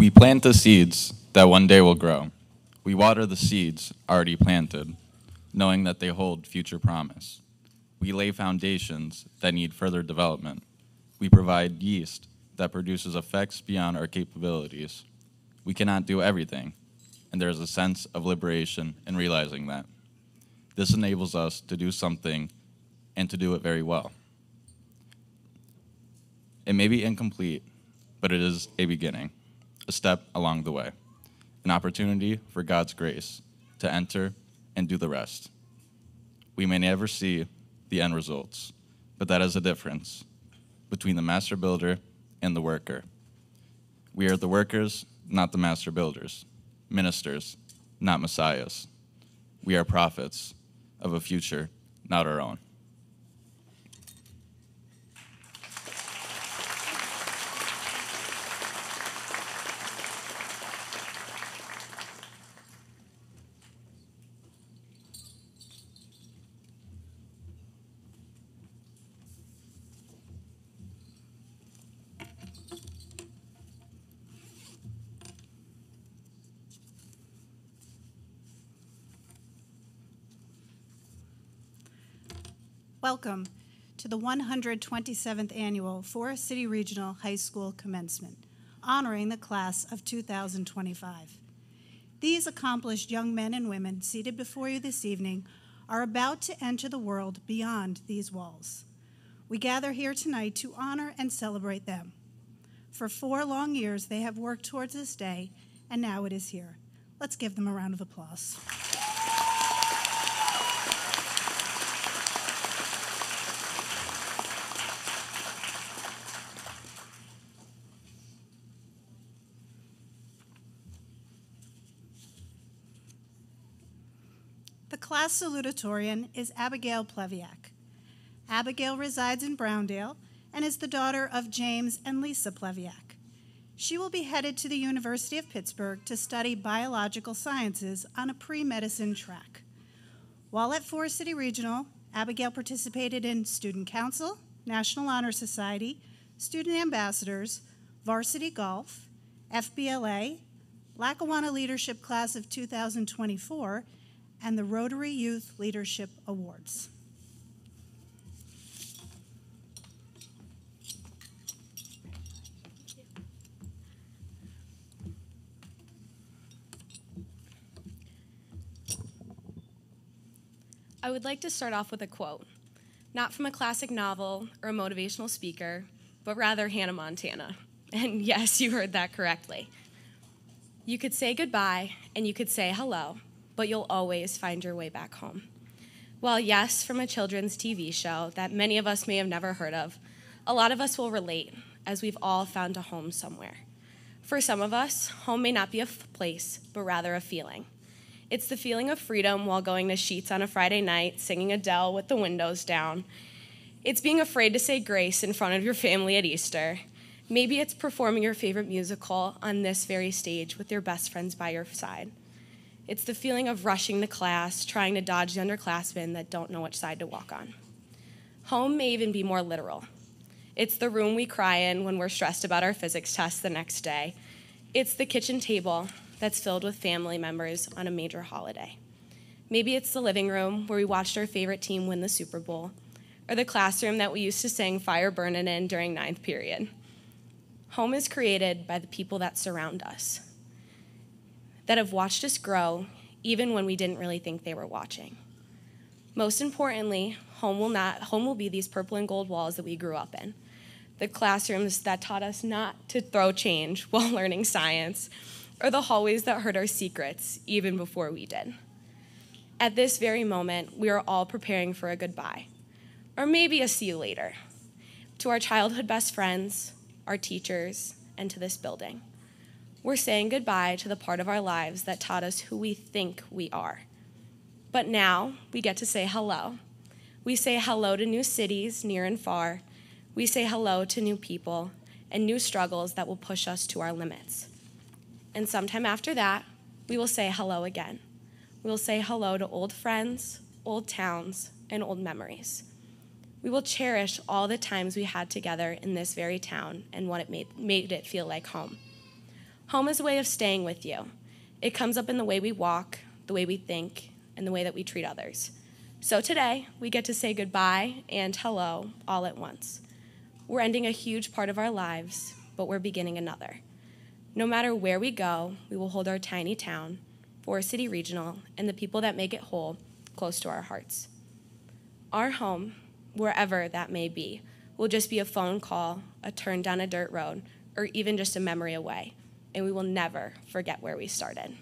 We plant the seeds that one day will grow. We water the seeds already planted, knowing that they hold future promise. We lay foundations that need further development. We provide yeast that produces effects beyond our capabilities. We cannot do everything, and there is a sense of liberation in realizing that. This enables us to do something and to do it very well. It may be incomplete, but it is a beginning, a step along the way, an opportunity for God's grace to enter and do the rest. We may never see the end results, but that is the difference between the master builder and the worker. We are the workers, not the master builders, ministers, not messiahs. We are prophets of a future not our own. Welcome to the 127th Annual Forest City Regional High School Commencement, honoring the class of 2025. These accomplished young men and women seated before you this evening are about to enter the world beyond these walls. We gather here tonight to honor and celebrate them. For 4 long years, they have worked towards this day, and now it is here. Let's give them a round of applause. The class salutatorian is Abigail Pleviak. Abigail resides in Browndale and is the daughter of James and Lisa Pleviak. She will be headed to the University of Pittsburgh to study biological sciences on a pre-medicine track. While at Forest City Regional, Abigail participated in Student Council, National Honor Society, Student Ambassadors, Varsity Golf, FBLA, Lackawanna Leadership Class of 2024, and the Rotary Youth Leadership Awards. I would like to start off with a quote, not from a classic novel or a motivational speaker, but rather Hannah Montana. And yes, you heard that correctly. You could say goodbye and you could say hello, but you'll always find your way back home. While yes, from a children's TV show that many of us may have never heard of, a lot of us will relate, as we've all found a home somewhere. For some of us, home may not be a place, but rather a feeling. It's the feeling of freedom while going to Sheets on a Friday night, singing Adele with the windows down. It's being afraid to say grace in front of your family at Easter. Maybe it's performing your favorite musical on this very stage with your best friends by your side. It's the feeling of rushing to class, trying to dodge the underclassmen that don't know which side to walk on. Home may even be more literal. It's the room we cry in when we're stressed about our physics test the next day. It's the kitchen table that's filled with family members on a major holiday. Maybe it's the living room where we watched our favorite team win the Super Bowl, or the classroom that we used to sing Fire Burnin' in during 9th period. Home is created by the people that surround us, that have watched us grow even when we didn't really think they were watching. Most importantly, home will be these purple and gold walls that we grew up in, the classrooms that taught us not to throw change while learning science, or the hallways that heard our secrets even before we did. At this very moment, we are all preparing for a goodbye, or maybe a see you later, to our childhood best friends, our teachers, and to this building. We're saying goodbye to the part of our lives that taught us who we think we are. But now we get to say hello. We say hello to new cities, near and far. We say hello to new people and new struggles that will push us to our limits. And sometime after that, we will say hello again. We will say hello to old friends, old towns, and old memories. We will cherish all the times we had together in this very town and what it made it feel like home. Home is a way of staying with you. It comes up in the way we walk, the way we think, and the way that we treat others. So today, we get to say goodbye and hello all at once. We're ending a huge part of our lives, but we're beginning another. No matter where we go, we will hold our tiny town, Forest City Regional, and the people that make it whole close to our hearts. Our home, wherever that may be, will just be a phone call, a turn down a dirt road, or even just a memory away, and we will never forget where we started.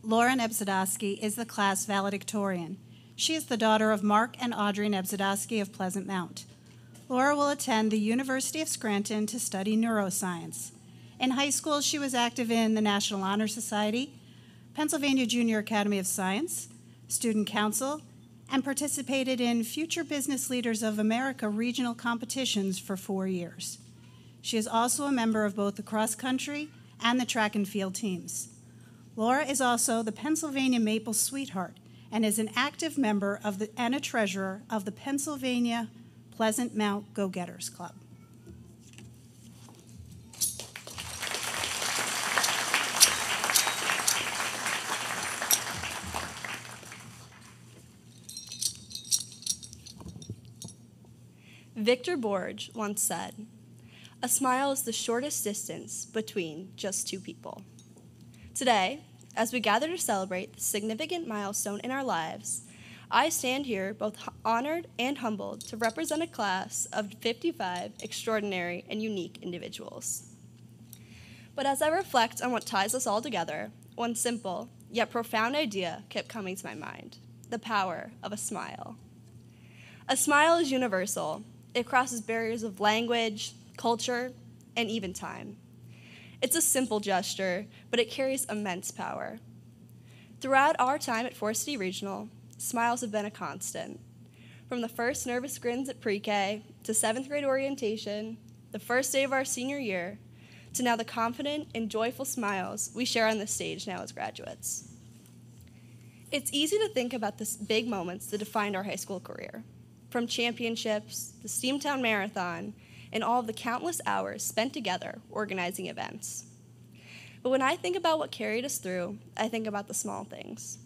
Lauren Ebzadowski is the class valedictorian. She is the daughter of Mark and Audrey Ebzadowski of Pleasant Mount. Laura will attend the University of Scranton to study neuroscience. In high school, she was active in the National Honor Society, Pennsylvania Junior Academy of Science, Student Council, and participated in Future Business Leaders of America regional competitions for 4 years. She is also a member of both the cross-country and the track and field teams. Laura is also the Pennsylvania Maple Sweetheart and is an active member of and a treasurer of the Pennsylvania Pleasant Mount Go-Getters Club. Victor Borge once said, "A smile is the shortest distance between just two people." Today, as we gather to celebrate the significant milestone in our lives, I stand here both honored and humbled to represent a class of 55 extraordinary and unique individuals. But as I reflect on what ties us all together, one simple yet profound idea kept coming to my mind: the power of a smile. A smile is universal. It crosses barriers of language, culture, and even time. It's a simple gesture, but it carries immense power. Throughout our time at Forest City Regional, smiles have been a constant. From the first nervous grins at pre-K, to 7th grade orientation, the first day of our senior year, to now the confident and joyful smiles we share on the stage now as graduates. It's easy to think about the big moments that defined our high school career, from championships, the Steamtown Marathon, and all of the countless hours spent together organizing events. But when I think about what carried us through, I think about the small things.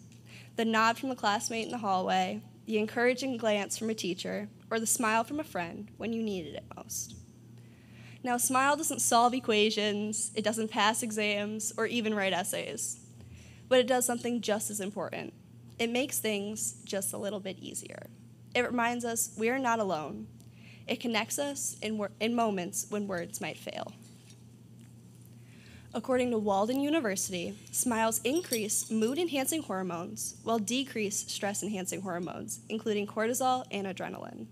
The nod from a classmate in the hallway, the encouraging glance from a teacher, or the smile from a friend when you needed it most. Now, a smile doesn't solve equations, it doesn't pass exams, or even write essays. But it does something just as important. It makes things just a little bit easier. It reminds us we are not alone. It connects us in moments when words might fail. According to Walden University, smiles increase mood-enhancing hormones while decrease stress-enhancing hormones, including cortisol and adrenaline.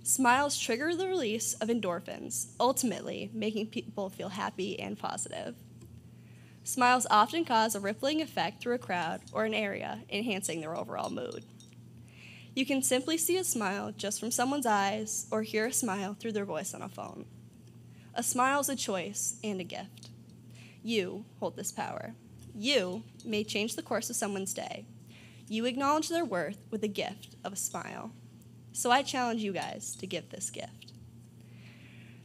Smiles trigger the release of endorphins, ultimately making people feel happy and positive. Smiles often cause a rippling effect through a crowd or an area, enhancing their overall mood. You can simply see a smile just from someone's eyes or hear a smile through their voice on a phone. A smile is a choice and a gift. You hold this power. You may change the course of someone's day. You acknowledge their worth with the gift of a smile. So I challenge you guys to give this gift.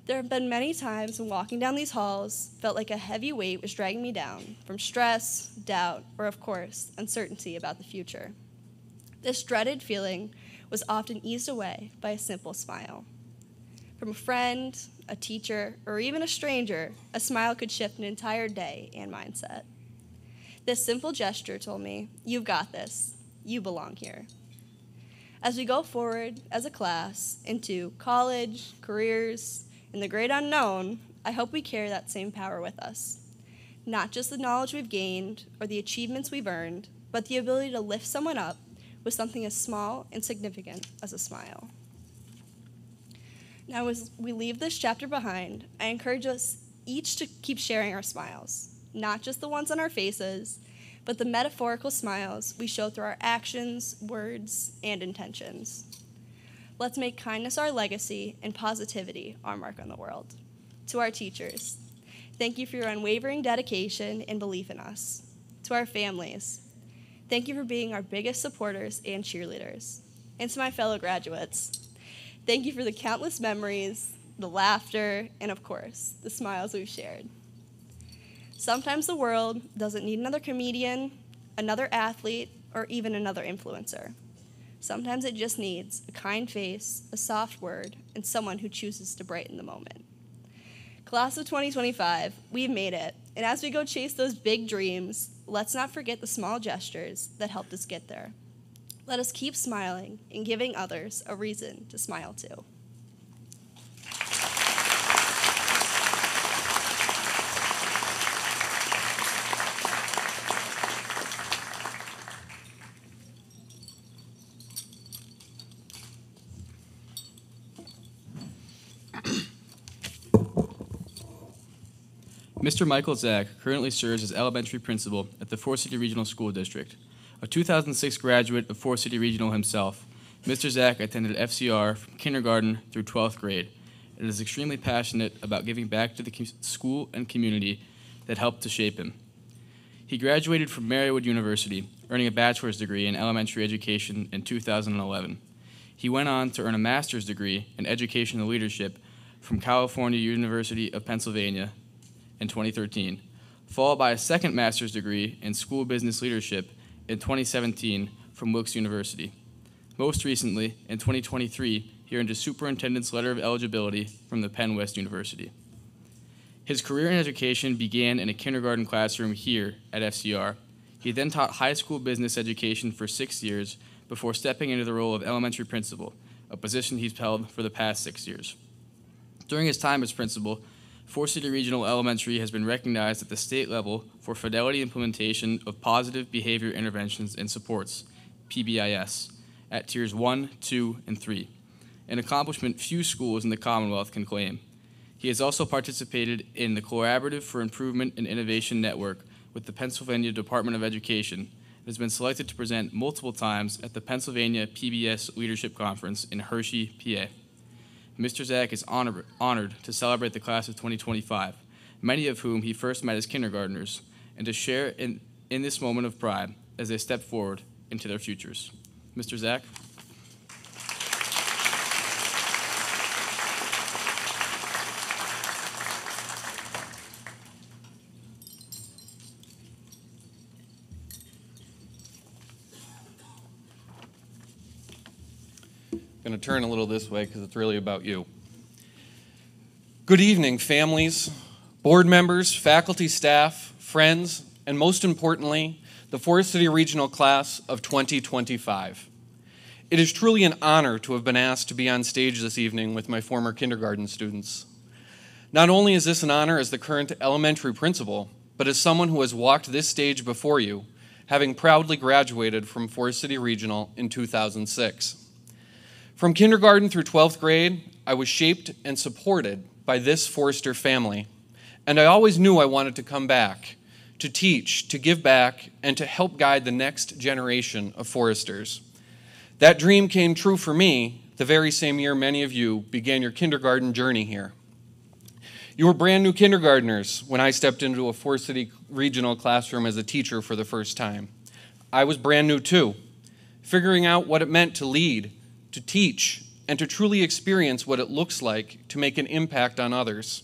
There have been many times when walking down these halls felt like a heavy weight was dragging me down from stress, doubt, or of course, uncertainty about the future. This dreaded feeling was often eased away by a simple smile. From a friend, a teacher, or even a stranger, a smile could shift an entire day and mindset. This simple gesture told me, "You've got this. You belong here." As we go forward as a class into college, careers, and the great unknown, I hope we carry that same power with us. Not just the knowledge we've gained or the achievements we've earned, but the ability to lift someone up with something as small and significant as a smile. Now, as we leave this chapter behind, I encourage us each to keep sharing our smiles, not just the ones on our faces, but the metaphorical smiles we show through our actions, words, and intentions. Let's make kindness our legacy and positivity our mark on the world. To our teachers, thank you for your unwavering dedication and belief in us. To our families, thank you for being our biggest supporters and cheerleaders. And to my fellow graduates, thank you for the countless memories, the laughter, and of course, the smiles we've shared. Sometimes the world doesn't need another comedian, another athlete, or even another influencer. Sometimes it just needs a kind face, a soft word, and someone who chooses to brighten the moment. Class of 2025, we've made it. And as we go chase those big dreams, let's not forget the small gestures that helped us get there. Let us keep smiling and giving others a reason to smile too. Mr. Michael Zach currently serves as elementary principal at the Forest City Regional School District. A 2006 graduate of Forest City Regional himself, Mr. Zach attended FCR from kindergarten through 12th grade and is extremely passionate about giving back to the school and community that helped to shape him. He graduated from Marywood University, earning a bachelor's degree in elementary education in 2011. He went on to earn a master's degree in educational leadership from California University of Pennsylvania in 2013, followed by a second master's degree in school business leadership in 2017 from Wilkes University. Most recently, in 2023, he earned a superintendent's letter of eligibility from the Penn West University. His career in education began in a kindergarten classroom here at FCR. He then taught high school business education for 6 years before stepping into the role of elementary principal, a position he's held for the past 6 years. During his time as principal, Forest City Regional Elementary has been recognized at the state level for fidelity implementation of positive behavior interventions and supports, PBIS, at tiers 1, 2, and 3, an accomplishment few schools in the Commonwealth can claim. He has also participated in the Collaborative for Improvement and Innovation Network with the Pennsylvania Department of Education and has been selected to present multiple times at the Pennsylvania PBS Leadership Conference in Hershey, PA. Mr. Zach is honored to celebrate the class of 2025, many of whom he first met as kindergartners, and to share in this moment of pride as they step forward into their futures. Mr. Zach. I'm going to turn a little this way because it's really about you. Good evening, families, board members, faculty, staff, friends, and most importantly, the Forest City Regional Class of 2025. It is truly an honor to have been asked to be on stage this evening with my former kindergarten students. Not only is this an honor as the current elementary principal, but as someone who has walked this stage before you, having proudly graduated from Forest City Regional in 2006. From kindergarten through 12th grade, I was shaped and supported by this Forester family, and I always knew I wanted to come back, to teach, to give back, and to help guide the next generation of Foresters. That dream came true for me the very same year many of you began your kindergarten journey here. You were brand new kindergartners when I stepped into a Forest City Regional classroom as a teacher for the first time. I was brand new too, figuring out what it meant to lead, to teach, and to truly experience what it looks like to make an impact on others.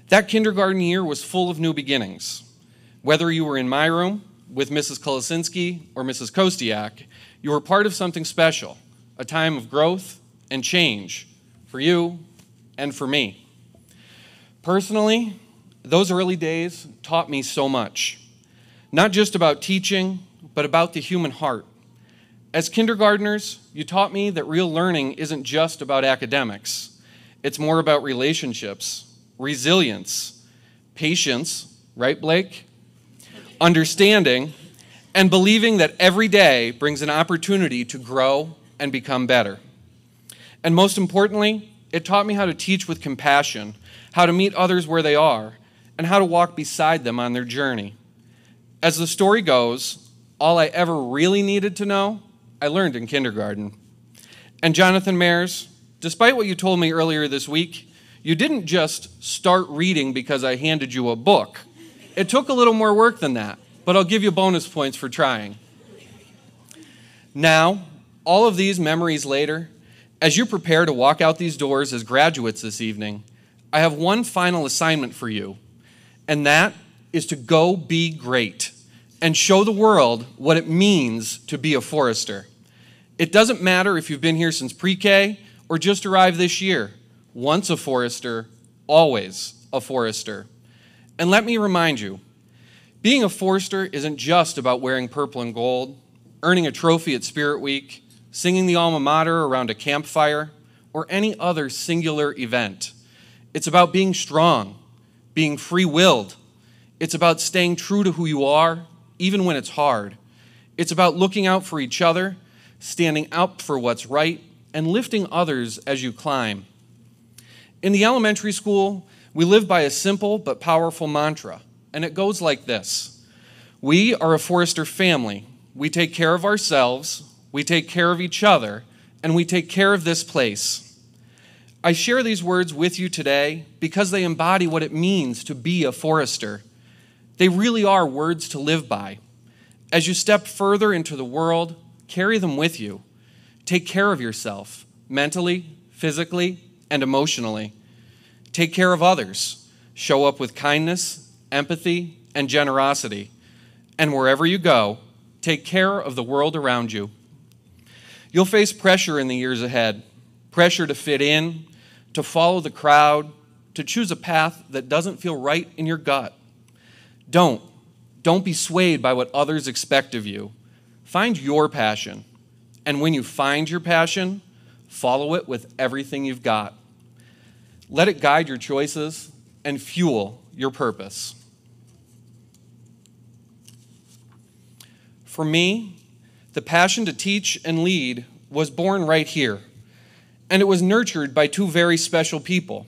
That kindergarten year was full of new beginnings. Whether you were in my room with Mrs. Kolosinski or Mrs. Kostiak, you were part of something special, a time of growth and change for you and for me. Personally, those early days taught me so much, not just about teaching, but about the human heart. As kindergartners, you taught me that real learning isn't just about academics. It's more about relationships, resilience, patience, right, Blake? Understanding, and believing that every day brings an opportunity to grow and become better. And most importantly, it taught me how to teach with compassion, how to meet others where they are, and how to walk beside them on their journey. As the story goes, all I ever really needed to know, I learned in kindergarten. And Jonathan Mayers, despite what you told me earlier this week, you didn't just start reading because I handed you a book. It took a little more work than that. but I'll give you bonus points for trying. Now, all of these memories later, as you prepare to walk out these doors as graduates this evening, I have one final assignment for you, and that is to go be great and show the world what it means to be a Forester. It doesn't matter if you've been here since pre-K or just arrived this year. Once a Forester, always a Forester. And let me remind you, being a Forester isn't just about wearing purple and gold, earning a trophy at Spirit Week, singing the alma mater around a campfire, or any other singular event. It's about being strong, being free-willed. It's about staying true to who you are, even when it's hard. It's about looking out for each other, standing up for what's right, and lifting others as you climb. In the elementary school, we live by a simple but powerful mantra, and it goes like this. We are a Forester family. We take care of ourselves, we take care of each other, and we take care of this place. I share these words with you today because they embody what it means to be a Forester. They really are words to live by. As you step further into the world, carry them with you. Take care of yourself, mentally, physically, and emotionally. Take care of others. Show up with kindness, empathy, and generosity. And wherever you go, take care of the world around you. You'll face pressure in the years ahead, pressure to fit in, to follow the crowd, to choose a path that doesn't feel right in your gut. Don't be swayed by what others expect of you. Find your passion, and when you find your passion, follow it with everything you've got. Let it guide your choices and fuel your purpose. For me, the passion to teach and lead was born right here, and it was nurtured by two very special people,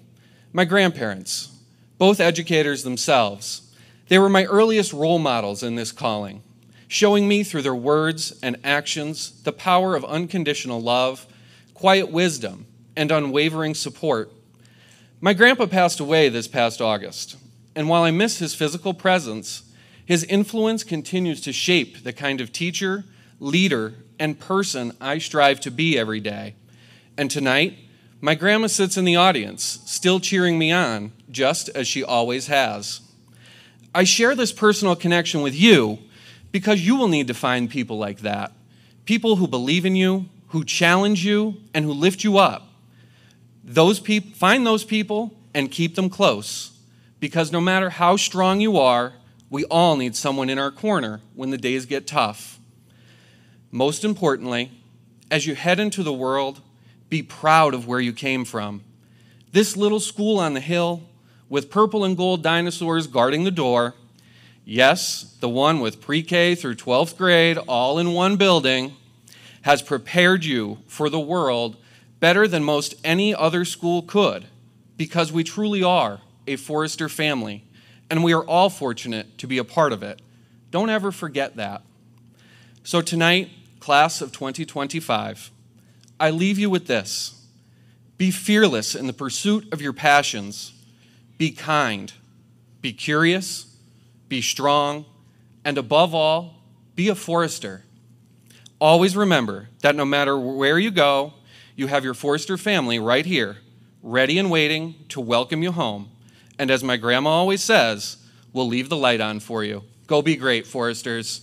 my grandparents, both educators themselves. They were my earliest role models in this calling, showing me through their words and actions the power of unconditional love, quiet wisdom, and unwavering support. My grandpa passed away this past August, and while I miss his physical presence, his influence continues to shape the kind of teacher, leader, and person I strive to be every day. And tonight, my grandma sits in the audience, still cheering me on, just as she always has. I share this personal connection with you because you will need to find people like that, people who believe in you, who challenge you, and who lift you up. Find those people and keep them close, because no matter how strong you are, we all need someone in our corner when the days get tough. Most importantly, as you head into the world, be proud of where you came from. This little school on the hill with purple and gold dinosaurs guarding the door, yes, the one with pre-K through 12th grade all in one building, has prepared you for the world better than most any other school could, because we truly are a Forester family, and we are all fortunate to be a part of it. Don't ever forget that. So tonight, class of 2025, I leave you with this. Be fearless in the pursuit of your passions. Be kind. Be curious. Be strong. And above all, be a Forester. Always remember that no matter where you go, you have your Forester family right here, ready and waiting to welcome you home. And as my grandma always says, we'll leave the light on for you. Go be great, Foresters.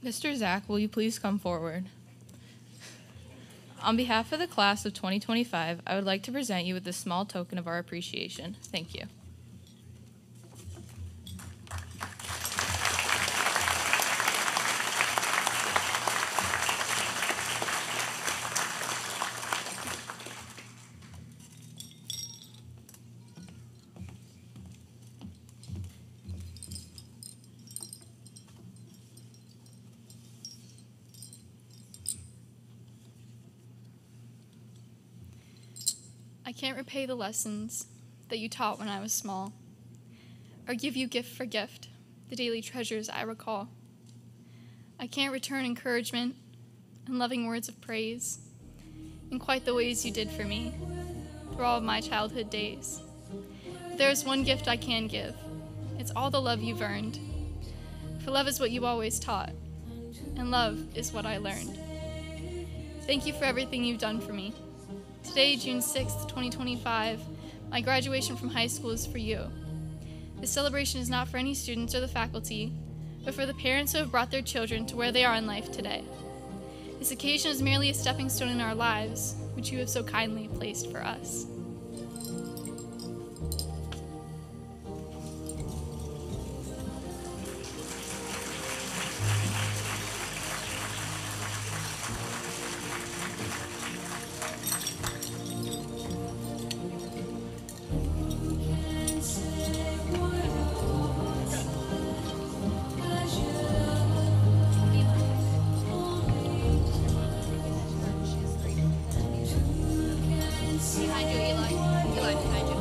Mr. Zach, will you please come forward? On behalf of the class of 2025, I would like to present you with this small token of our appreciation. Thank you. can't repay the lessons that you taught when I was small, or give you gift for gift the daily treasures I recall. I can't return encouragement and loving words of praise in quite the ways you did for me through all of my childhood days. But there is one gift I can give. It's all the love you've earned. For love is what you always taught, and love is what I learned. Thank you for everything you've done for me. Today, June 6th, 2025, my graduation from high school is for you. This celebration is not for any students or the faculty, but for the parents who have brought their children to where they are in life today. This occasion is merely a stepping stone in our lives, which you have so kindly placed for us. Behind you, Eli. Eli, behind you.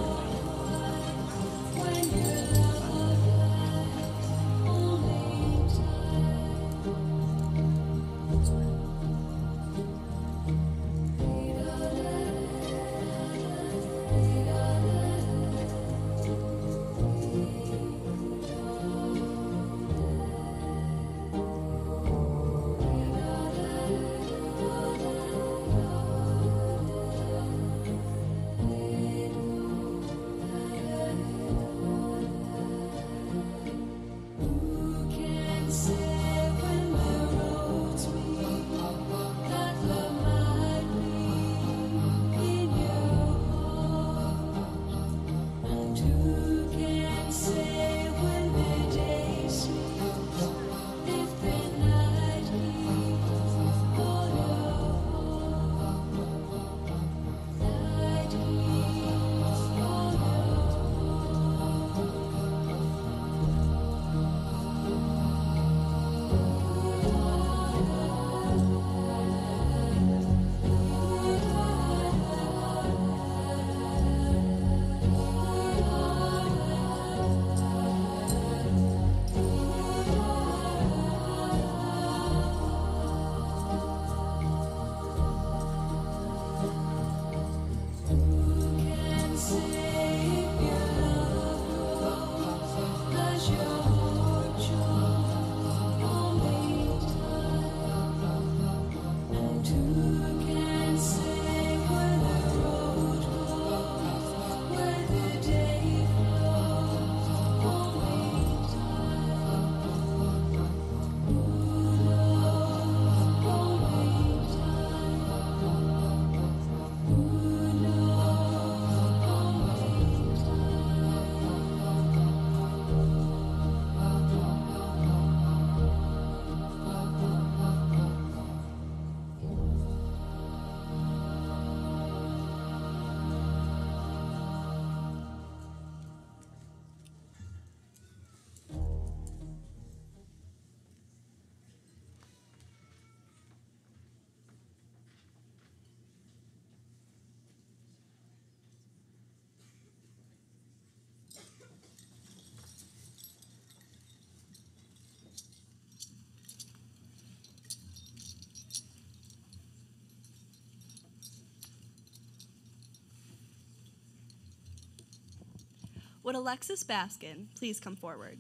Would Alexis Baskin please come forward?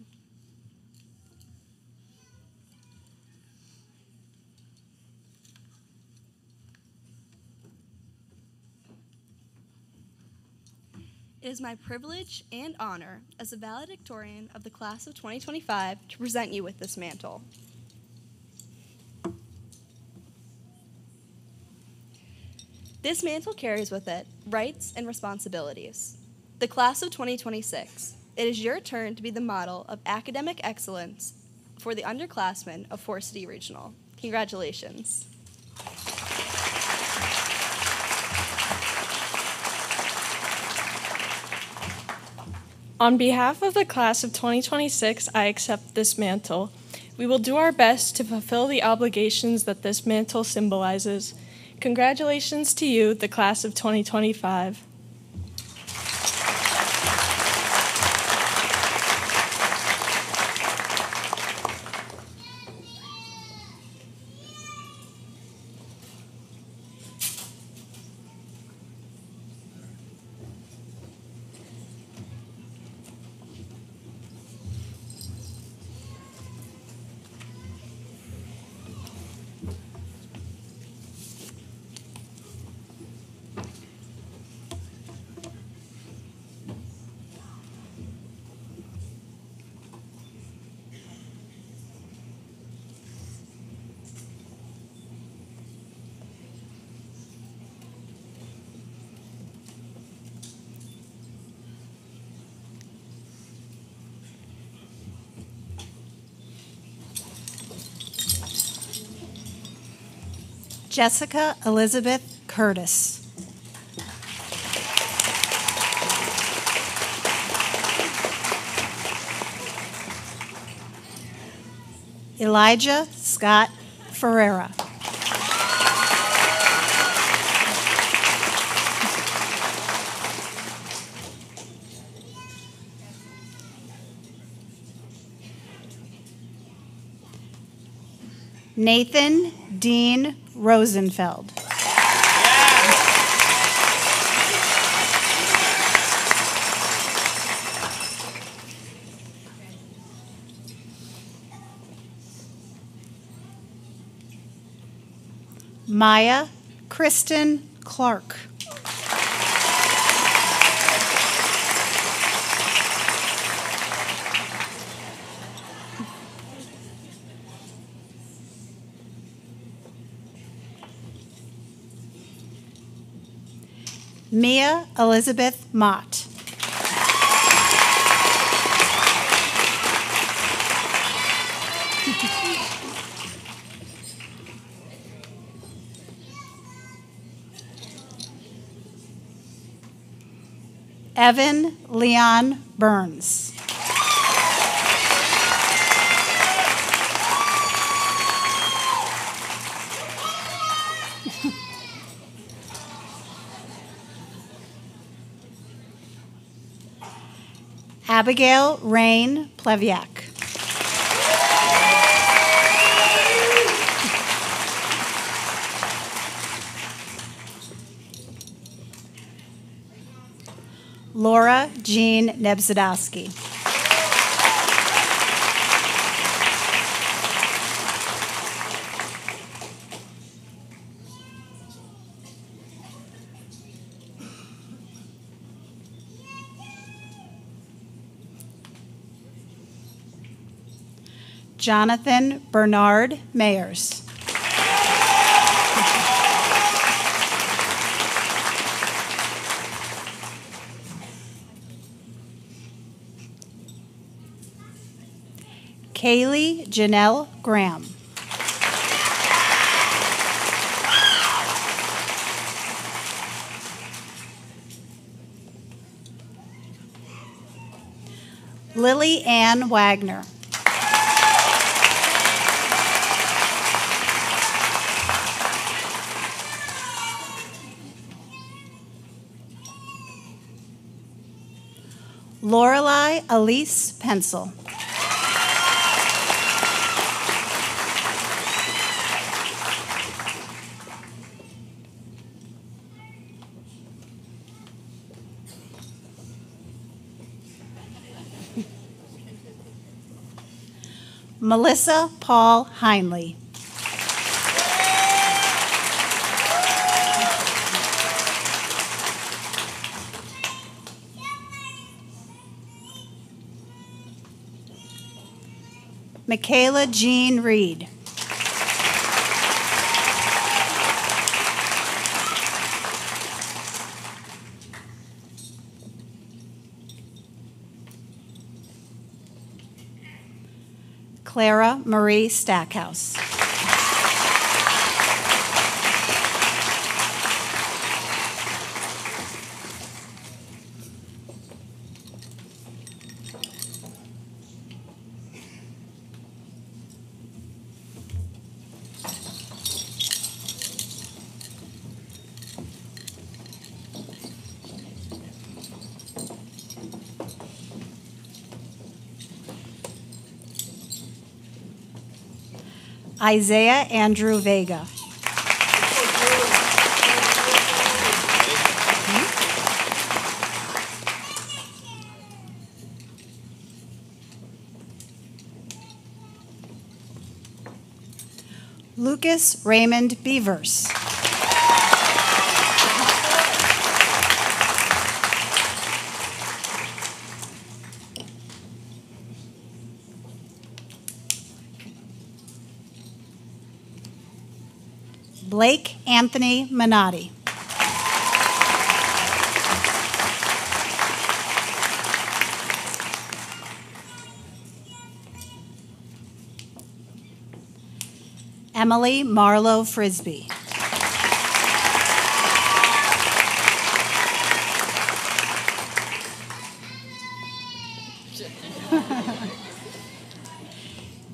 It is my privilege and honor as a valedictorian of the class of 2025 to present you with this mantle. This mantle carries with it rights and responsibilities. The class of 2026, it is your turn to be the model of academic excellence for the underclassmen of Forest City Regional. Congratulations. On behalf of the class of 2026, I accept this mantle. We will do our best to fulfill the obligations that this mantle symbolizes. Congratulations to you, the class of 2025. Jessica Elizabeth Curtis. Elijah Scott Ferreira. Nathan Dean Rosenfeld. Maya Kristen Clark. Mia Elizabeth Mott. Evan Leon Burns. Abigail Rain Pleviak. Laura Jean Nebzadowski. Jonathan Bernard Mayers. Kaylee Janelle Graham. Lily Ann Wagner. Lorelei Elise Pencil. Melissa Paul Heinley. Michaela Jean Reed. Clara Marie Stackhouse. Isaiah Andrew Vega. Lucas Raymond Beavers. Blake Anthony Minotti. Emily Marlowe Frisbee.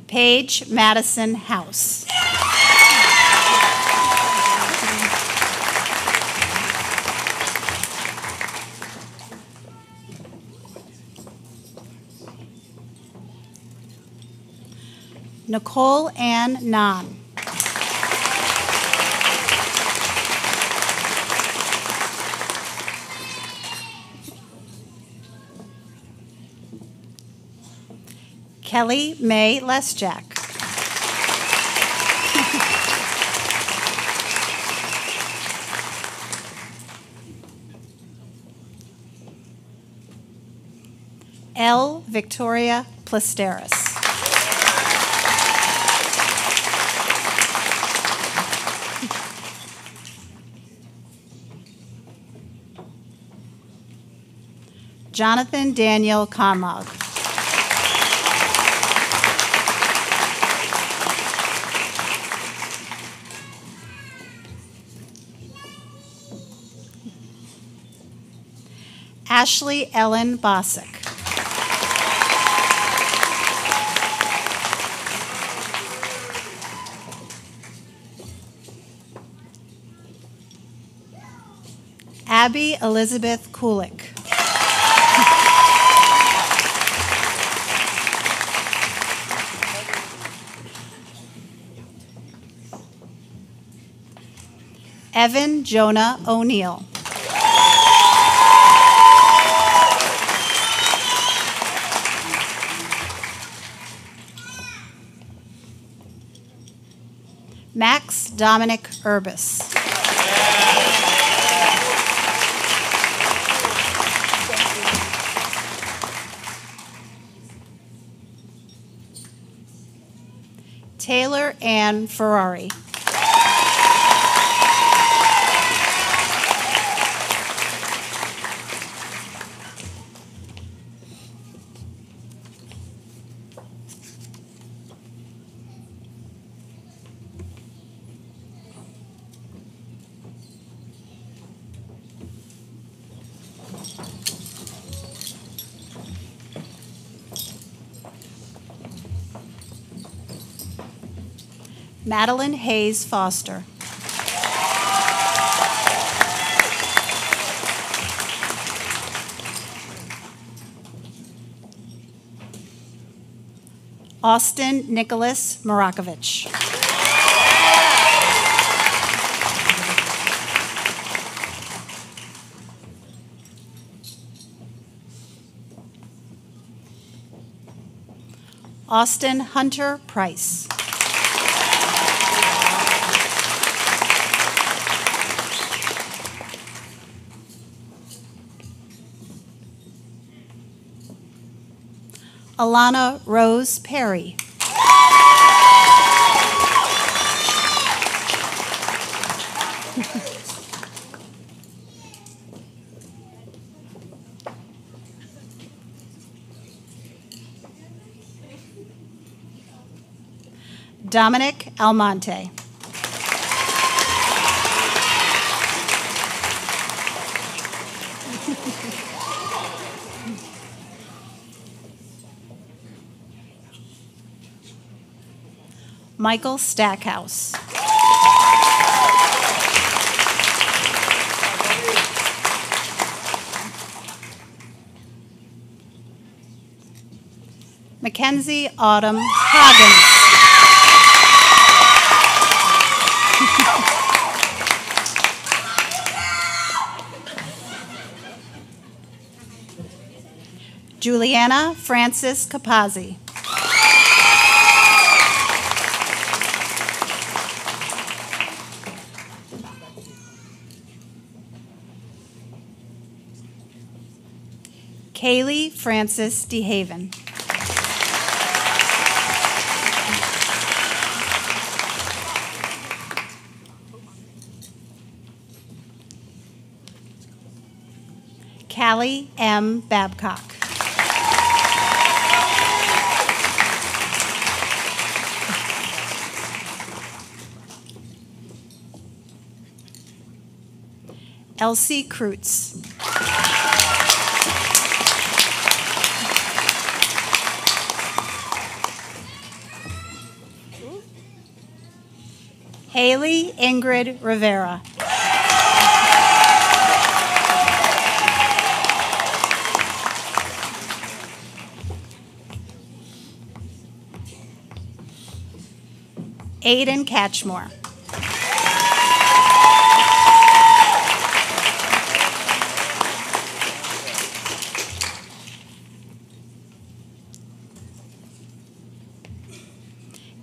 Paige Madison House. Nicole Ann Nahn. Kelly May Lesjak. L. Victoria Plasteris. Jonathan Daniel Conlog. Ashley Ellen Bosick. Abby Elizabeth Kulik. Evan Jonah O'Neill. Max Dominic Urbis. Taylor Ann Ferrari. Madeline Hayes Foster. Austin Nicholas Marakovich. Austin Hunter Price. Alana Rose Perry. Dominic Almonte. Michael Stackhouse. Mackenzie Autumn Hoggins. Juliana Francis Capazzi. Kaylee Francis DeHaven. Callie M. Babcock. Elsie Kreutz. Haley Ingrid Rivera. Aiden Catchmore.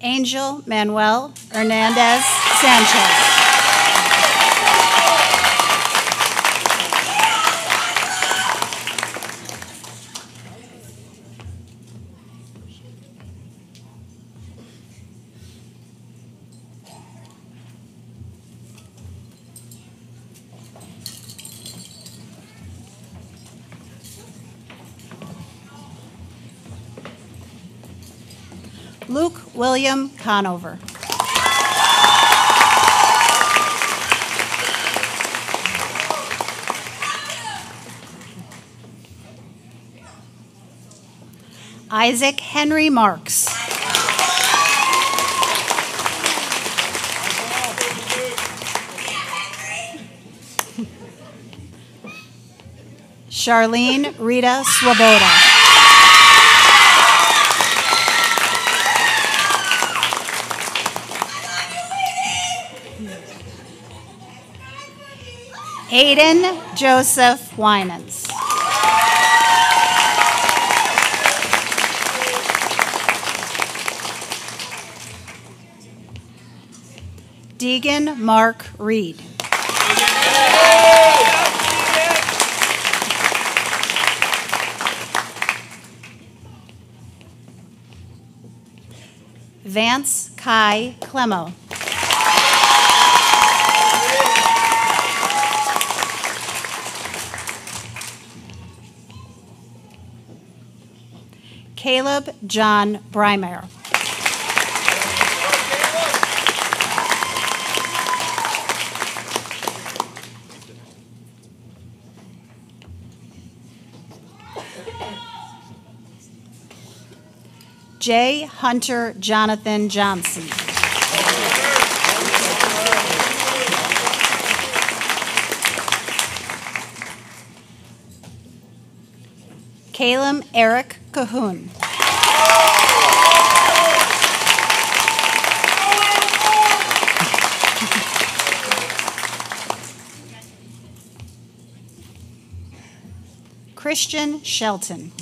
Angel Manuel Hernandez Sanchez. Luke William Conover. Isaac Henry Marks. Charlene Rita Swoboda. Aiden Joseph Winans. Deegan Mark Reed. Vance Kai Clemo. Caleb John Brymer. J. Hunter Jonathan Johnson. Caleb Eric Cahoon. Christian Shelton.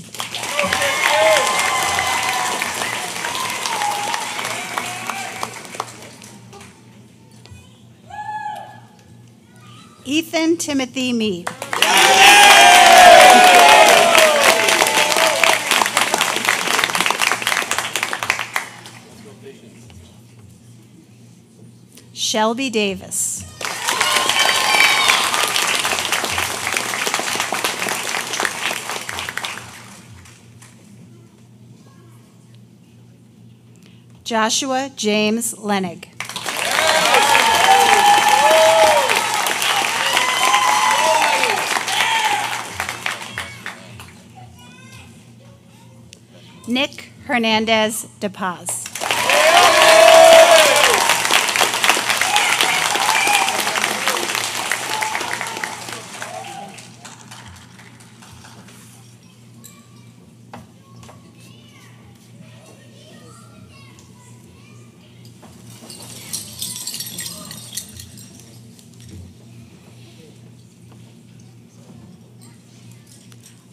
Ethan Timothy Mead. Shelby Davis. Joshua James Lenig. Nick Hernandez de Paz.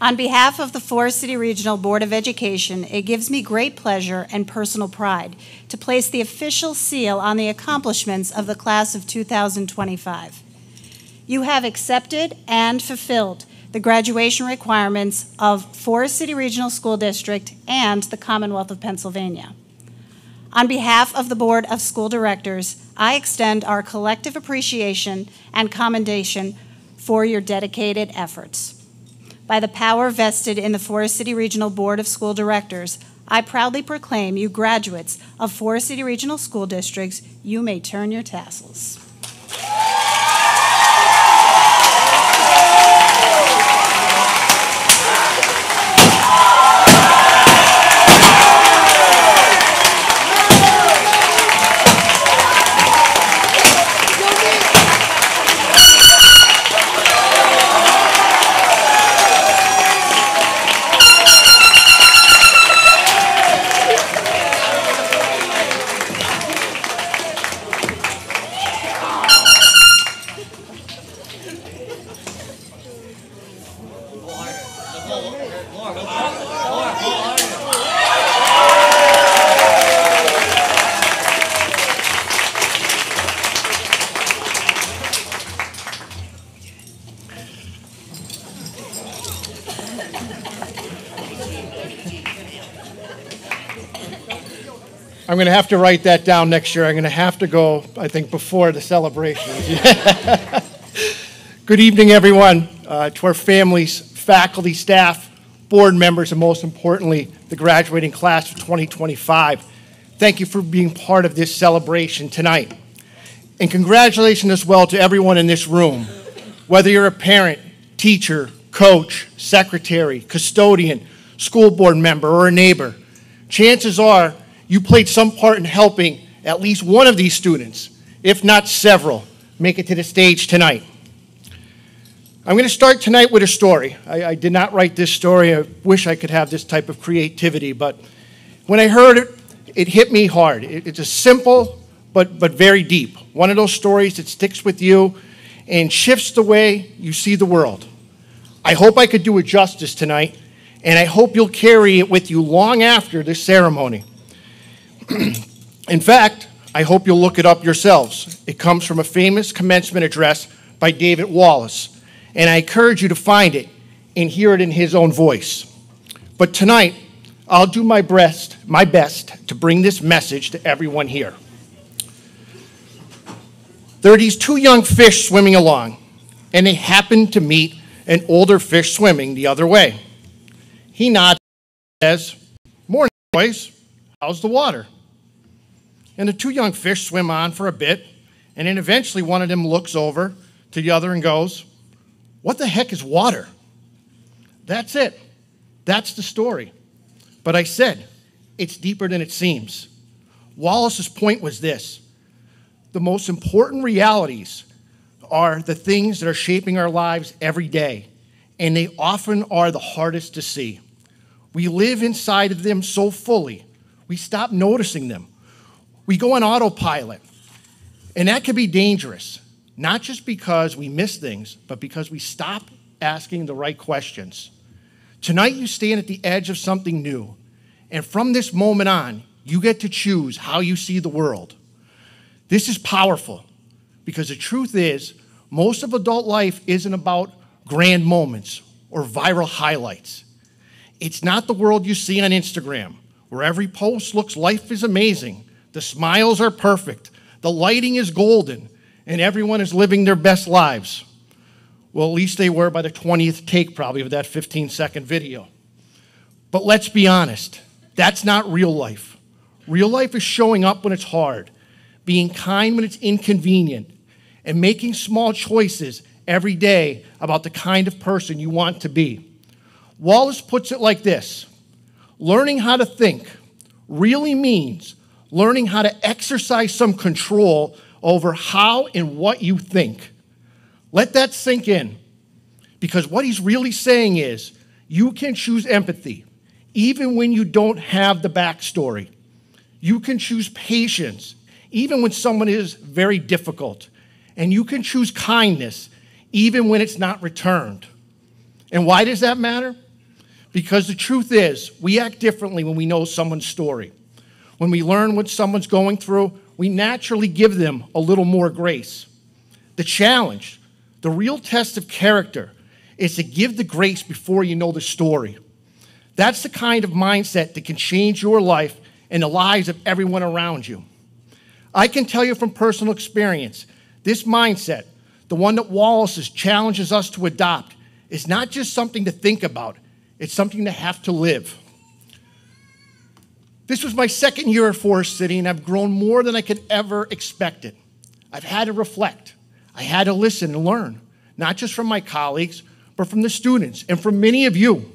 On behalf of the Forest City Regional Board of Education, it gives me great pleasure and personal pride to place the official seal on the accomplishments of the class of 2025. You have accepted and fulfilled the graduation requirements of Forest City Regional School District and the Commonwealth of Pennsylvania. On behalf of the Board of School Directors, I extend our collective appreciation and commendation for your dedicated efforts. By the power vested in the Forest City Regional Board of School Directors, I proudly proclaim you graduates of Forest City Regional School Districts, you may turn your tassels. I'm going to have to write that down next year. I'm going to have to go, I think, before the celebrations. Good evening, everyone, to our families, faculty, staff, board members, and most importantly, the graduating class of 2025. Thank you for being part of this celebration tonight. And congratulations as well to everyone in this room, whether you're a parent, teacher, coach, secretary, custodian, school board member, or a neighbor. Chances are you played some part in helping at least one of these students, if not several, make it to the stage tonight. I'm going to start tonight with a story. I did not write this story. I wish I could have this type of creativity, but when I heard it, it hit me hard. It's a simple but very deep. One of those stories that sticks with you and shifts the way you see the world. I hope I could do it justice tonight, and I hope you'll carry it with you long after this ceremony. In fact, I hope you'll look it up yourselves. It comes from a famous commencement address by David Wallace, and I encourage you to find it and hear it in his own voice. But tonight, I'll do my best to bring this message to everyone here. There are these two young fish swimming along, and they happen to meet an older fish swimming the other way. He nods and says, "Morning, boys. How's the water?" And the two young fish swim on for a bit, and then eventually one of them looks over to the other and goes, "What the heck is water?" That's it. That's the story. But I said, it's deeper than it seems. Wallace's point was this: the most important realities are the things that are shaping our lives every day, and they often are the hardest to see. We live inside of them so fully, we stop noticing them. We go on autopilot, and that can be dangerous, not just because we miss things, but because we stop asking the right questions. Tonight you stand at the edge of something new, and from this moment on, you get to choose how you see the world. This is powerful, because the truth is, most of adult life isn't about grand moments or viral highlights. It's not the world you see on Instagram, where every post looks life is amazing, the smiles are perfect, the lighting is golden, and everyone is living their best lives. Well, at least they were by the 20th take probably of that 15-second video. But let's be honest, that's not real life. Real life is showing up when it's hard, being kind when it's inconvenient, and making small choices every day about the kind of person you want to be. Wallace puts it like this: learning how to think really means learning how to exercise some control over how and what you think. Let that sink in, because what he's really saying is you can choose empathy even when you don't have the backstory. You can choose patience even when someone is very difficult. And you can choose kindness even when it's not returned. And why does that matter? Because the truth is, we act differently when we know someone's story. When we learn what someone's going through, we naturally give them a little more grace. The challenge, the real test of character, is to give the grace before you know the story. That's the kind of mindset that can change your life and the lives of everyone around you. I can tell you from personal experience, this mindset, the one that Wallace challenges us to adopt, is not just something to think about, it's something to have to live. This was my second year at Forest City, and I've grown more than I could ever expect it. I've had to reflect. I had to listen and learn, not just from my colleagues, but from the students and from many of you.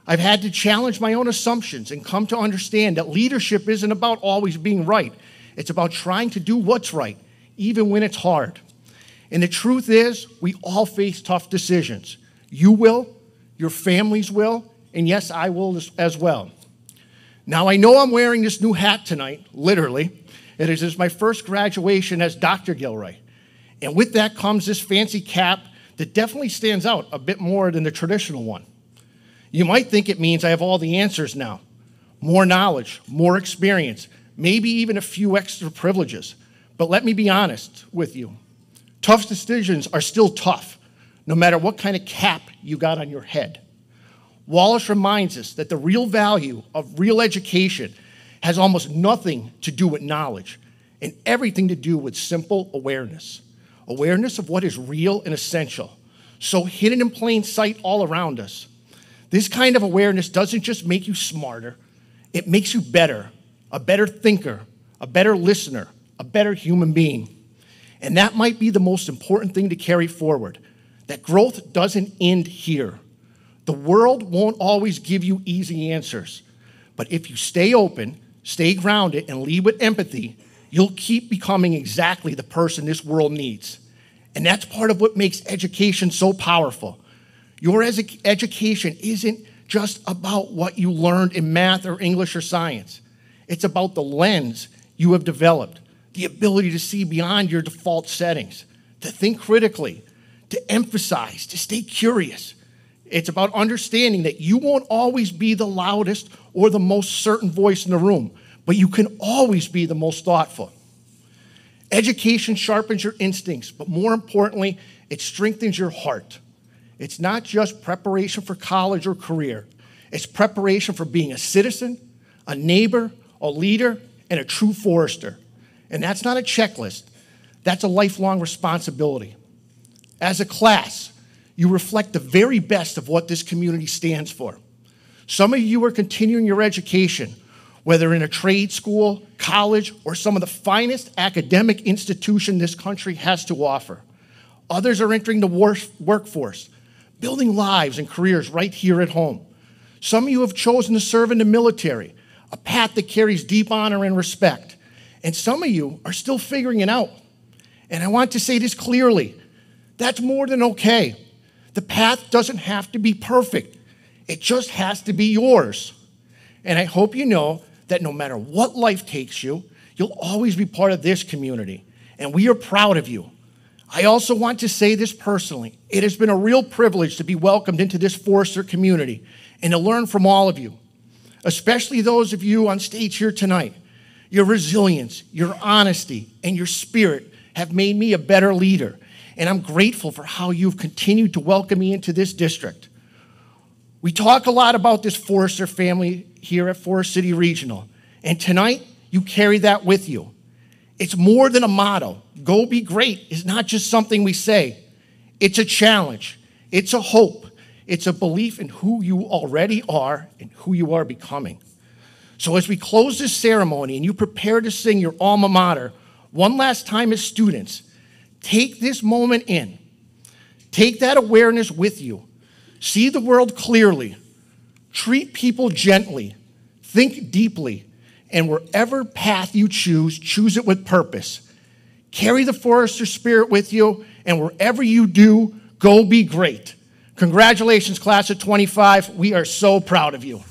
I've had to challenge my own assumptions and come to understand that leadership isn't about always being right. It's about trying to do what's right, even when it's hard. And the truth is, we all face tough decisions. You will, your families will, and yes, I will as well. Now, I know I'm wearing this new hat tonight, literally. It is my first graduation as Dr. Gilroy. And with that comes this fancy cap that definitely stands out a bit more than the traditional one. You might think it means I have all the answers now. More knowledge, more experience, maybe even a few extra privileges. But let me be honest with you. Tough decisions are still tough, no matter what kind of cap you got on your head. Wallace reminds us that the real value of real education has almost nothing to do with knowledge and everything to do with simple awareness. Awareness of what is real and essential, so hidden in plain sight all around us. This kind of awareness doesn't just make you smarter, it makes you better, a better thinker, a better listener, a better human being. And that might be the most important thing to carry forward, that growth doesn't end here. The world won't always give you easy answers, but if you stay open, stay grounded, and lead with empathy, you'll keep becoming exactly the person this world needs. And that's part of what makes education so powerful. Your education isn't just about what you learned in math or English or science. It's about the lens you have developed, the ability to see beyond your default settings, to think critically, to emphasize, to stay curious. It's about understanding that you won't always be the loudest or the most certain voice in the room, but you can always be the most thoughtful. Education sharpens your instincts, but more importantly, it strengthens your heart. It's not just preparation for college or career. It's preparation for being a citizen, a neighbor, a leader, and a true forester. And that's not a checklist. That's a lifelong responsibility. As a class, you reflect the very best of what this community stands for. Some of you are continuing your education, whether in a trade school, college, or some of the finest academic institution this country has to offer. Others are entering the workforce, building lives and careers right here at home. Some of you have chosen to serve in the military, a path that carries deep honor and respect. And some of you are still figuring it out. And I want to say this clearly. That's more than okay. The path doesn't have to be perfect. It just has to be yours. And I hope you know that no matter what life takes you, you'll always be part of this community. And we are proud of you. I also want to say this personally. It has been a real privilege to be welcomed into this Forester community and to learn from all of you, especially those of you on stage here tonight. Your resilience, your honesty, and your spirit have made me a better leader, and I'm grateful for how you've continued to welcome me into this district. We talk a lot about this Forester family here at Forest City Regional, and tonight you carry that with you. It's more than a motto. Go be great is not just something we say. It's a challenge. It's a hope. It's a belief in who you already are and who you are becoming. So as we close this ceremony and you prepare to sing your alma mater one last time as students, take this moment in. Take that awareness with you. See the world clearly. Treat people gently. Think deeply. And wherever path you choose it with purpose. Carry the Forester spirit with you, and wherever you do, go be great. Congratulations, class of 25. We are so proud of you.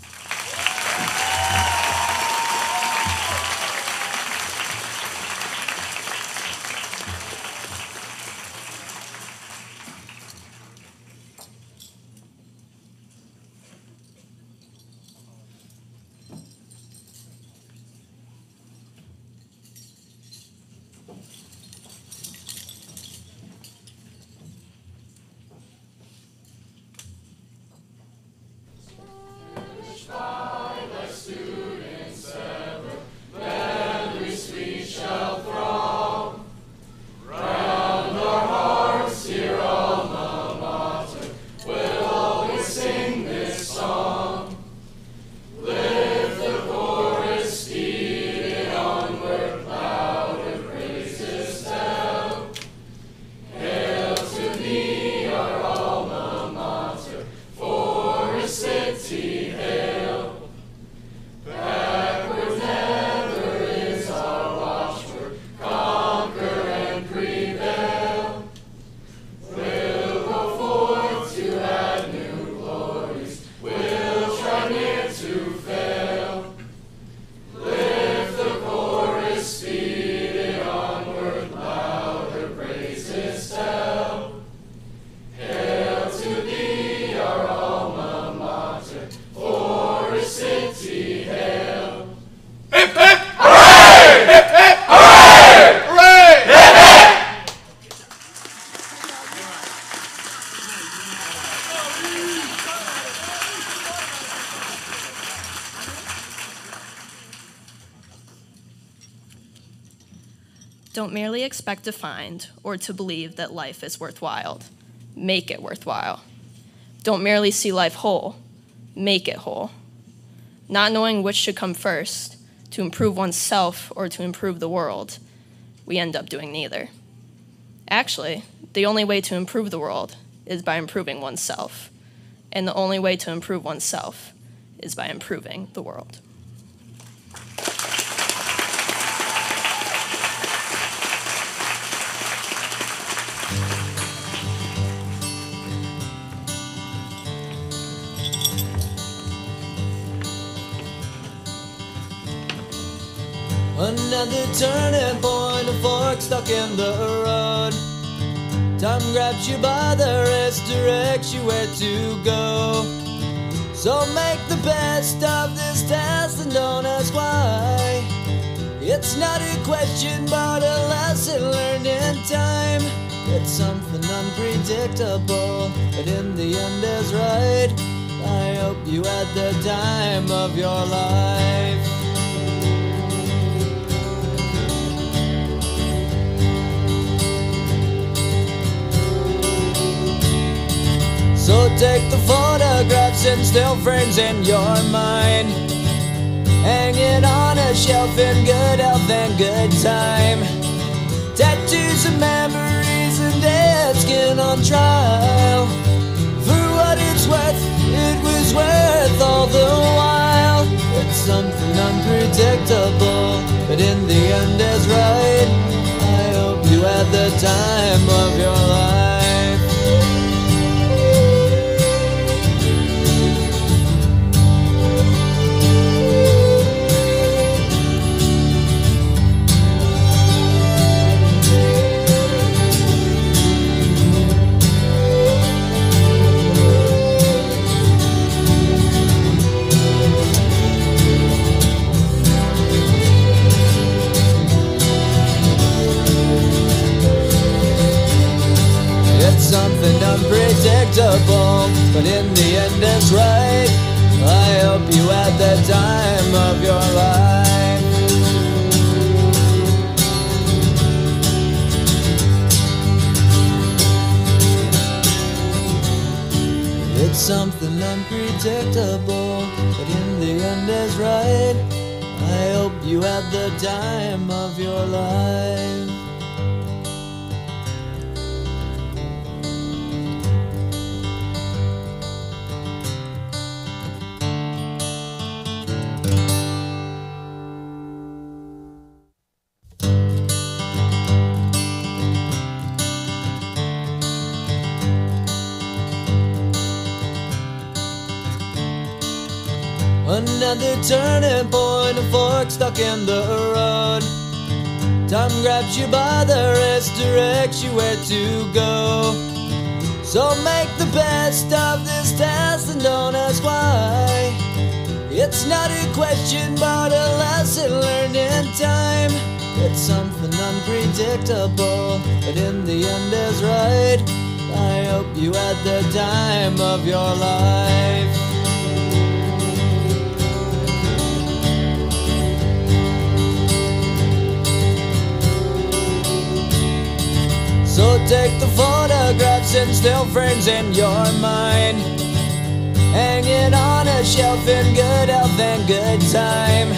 Don't merely expect to find or to believe that life is worthwhile. Make it worthwhile. Don't merely see life whole. Make it whole. Not knowing which should come first, to improve oneself or to improve the world, we end up doing neither. Actually, the only way to improve the world is by improving oneself. And the only way to improve oneself is by improving the world. Another turning point, a fork stuck in the road. Time grabs you by the wrist, directs you where to go. So make the best of this test and don't ask why. It's not a question but a lesson learned in time. It's something unpredictable, but in the end is right. I hope you had the time of your life. So take the photographs and still frames in your mind. Hang it on a shelf in good health and good time. Tattoos and memories and dead skin on trial. For what it's worth, it was worth all the while. It's something unpredictable, but in the end is right. I hope you had the time of your life. Something unpredictable, but in the end it's right. I hope you had the time of your life. It's something unpredictable, but in the end is right. I hope you had the time of your life. Another turning point, a fork stuck in the road. Time grabs you by the wrist, directs you where to go. So make the best of this test and don't ask why. It's not a question but a lesson learned in time. It's something unpredictable, but in the end is right. I hope you had the time of your life. So take the photographs and still frames in your mind. Hang it on a shelf in good health and good time.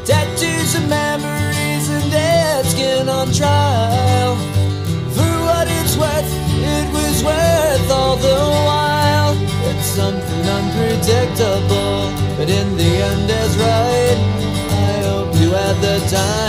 Tattoos and memories and dead skin on trial. For what it's worth, it was worth all the while. It's something unpredictable, but in the end is right. I hope you had the time